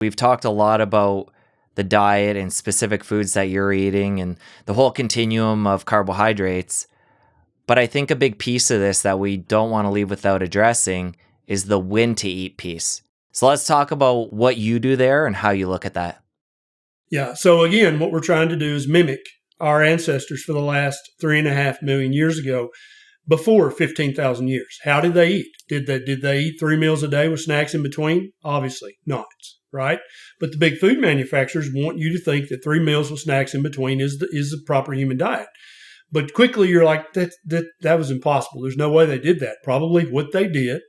We've talked a lot about the diet and specific foods that you're eating and the whole continuum of carbohydrates. But I think a big piece of this that we don't want to leave without addressing is the when to eat piece. So let's talk about what you do there and how you look at that. Yeah. So again, what we're trying to do is mimic our ancestors for the last 3.5 million years ago, before 15,000 years. How did they eat? Did they eat 3 meals a day with snacks in between? Obviously not, right? But the big food manufacturers want you to think that 3 meals with snacks in between is the proper human diet. But quickly you're like, that was impossible. There's no way they did that. Probably what they did,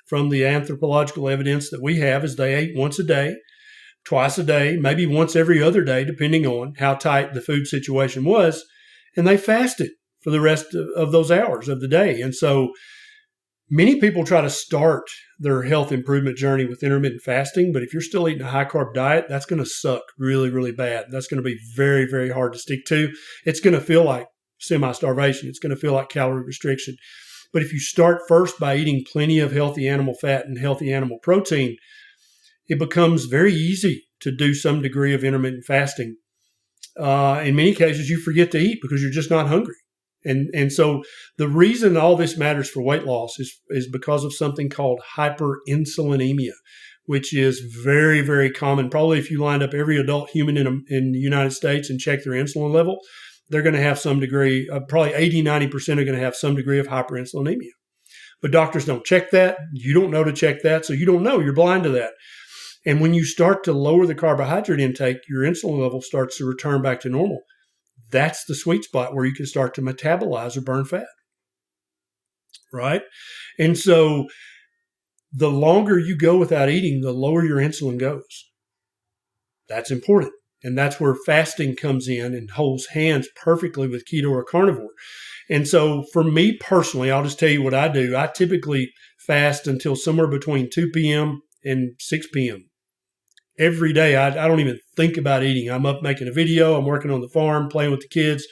from the anthropological evidence that we have, is they ate once a day, twice a day, maybe once every other day, depending on how tight the food situation was. And they fasted for the rest of those hours of the day. And so many people try to start their health improvement journey with intermittent fasting. But if you're still eating a high carb diet, that's going to suck really, really bad. That's going to be very, very hard to stick to. It's going to feel like semi-starvation. It's going to feel like calorie restriction. But if you start first by eating plenty of healthy animal fat and healthy animal protein, it becomes very easy to do some degree of intermittent fasting. In many cases, you forget to eat because you're just not hungry. And so the reason all this matters for weight loss is because of something called hyperinsulinemia, which is very, very common. Probably if you lined up every adult human in the United States and check their insulin level, they're going to have some degree, probably 80, 90% are going to have some degree of hyperinsulinemia. But doctors don't check that. You don't know to check that. So you don't know. You're blind to that. And when you start to lower the carbohydrate intake, your insulin level starts to return back to normal. That's the sweet spot where you can start to metabolize or burn fat, right? And so the longer you go without eating, the lower your insulin goes. That's important. And that's where fasting comes in and holds hands perfectly with keto or carnivore. And so for me personally, I'll just tell you what I do. I typically fast until somewhere between 2 p.m. and 6 p.m. Every day. I don't even think about eating. I'm up making a video. I'm working on the farm, playing with the kids.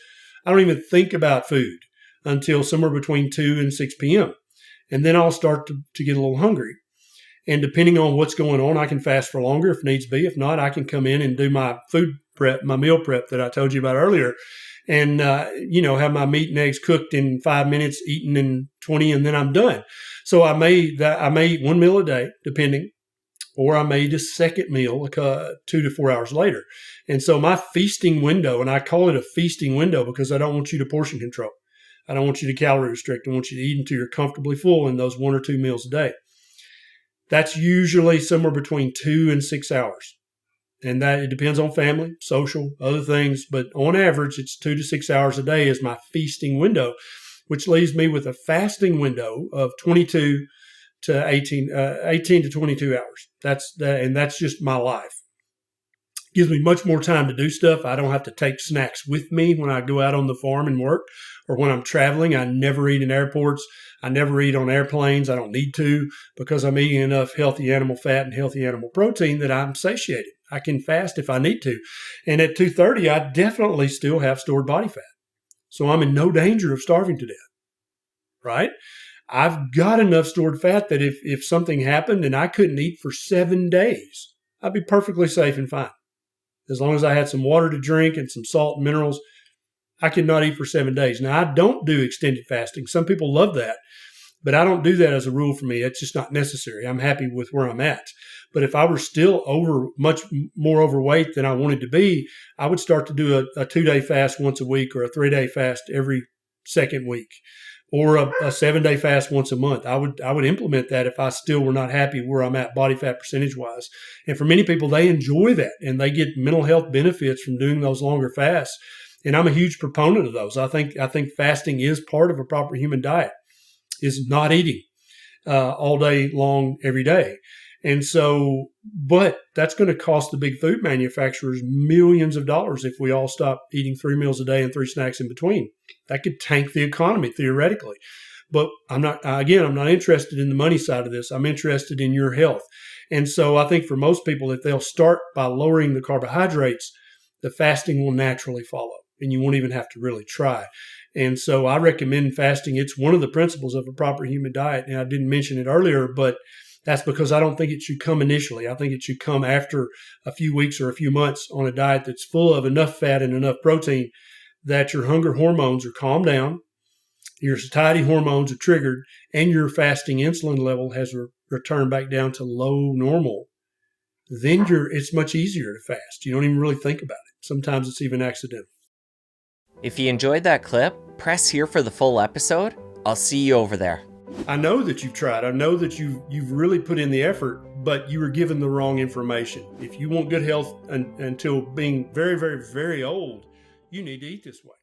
I don't even think about food until somewhere between 2 and 6 p.m. And then I'll start to get a little hungry. And depending on what's going on, I can fast for longer if needs be. If not, I can come in and do my food prep, my meal prep that I told you about earlier. And, have my meat and eggs cooked in 5 minutes, eaten in 20, and then I'm done. So I may eat 1 meal a day, depending, or I may eat a second meal 2 to 4 hours later. And so my feasting window, and I call it a feasting window because I don't want you to portion control. I don't want you to calorie restrict. I want you to eat until you're comfortably full in those 1 or 2 meals a day. That's usually somewhere between 2 and 6 hours. And that it depends on family, social, other things. But on average, it's 2 to 6 hours a day is my feasting window, which leaves me with a fasting window of 22 to 18 to 22 hours. That's just my life. Gives me much more time to do stuff. I don't have to take snacks with me when I go out on the farm and work, or when I'm traveling. I never eat in airports. I never eat on airplanes. I don't need to, because I'm eating enough healthy animal fat and healthy animal protein that I'm satiated. I can fast if I need to. And at 2:30, I definitely still have stored body fat. So I'm in no danger of starving to death, right? I've got enough stored fat that if something happened and I couldn't eat for 7 days, I'd be perfectly safe and fine. As long as I had some water to drink and some salt and minerals, I could not eat for 7 days. Now, I don't do extended fasting. Some people love that, but I don't do that as a rule for me. It's just not necessary. I'm happy with where I'm at. But if I were still much more overweight than I wanted to be, I would start to do a 2-day fast once a week, or a 3-day fast every second week, or a 7-day fast once a month. I would implement that if I still were not happy where I'm at body fat percentage wise. And for many people, they enjoy that and they get mental health benefits from doing those longer fasts. And I'm a huge proponent of those. I think fasting is part of a proper human diet, is not eating all day long every day. And so, but that's going to cost the big food manufacturers millions of dollars if we all stop eating 3 meals a day and 3 snacks in between. That could tank the economy theoretically. But I'm not interested in the money side of this. I'm interested in your health. And so I think for most people, if they'll start by lowering the carbohydrates, the fasting will naturally follow, and you won't even have to really try. And so I recommend fasting. It's one of the principles of a proper human diet. And I didn't mention it earlier, but That's because I don't think it should come initially. I think it should come after a few weeks or a few months on a diet that's full of enough fat and enough protein that your hunger hormones are calmed down, your satiety hormones are triggered, and your fasting insulin level has returned back down to low normal. Then it's much easier to fast. You don't even really think about it. Sometimes it's even accidental. If you enjoyed that clip, press here for the full episode. I'll see you over there. I know that you've tried. I know that you've really put in the effort, but you were given the wrong information. If you want good health until being very, very, very old, you need to eat this way.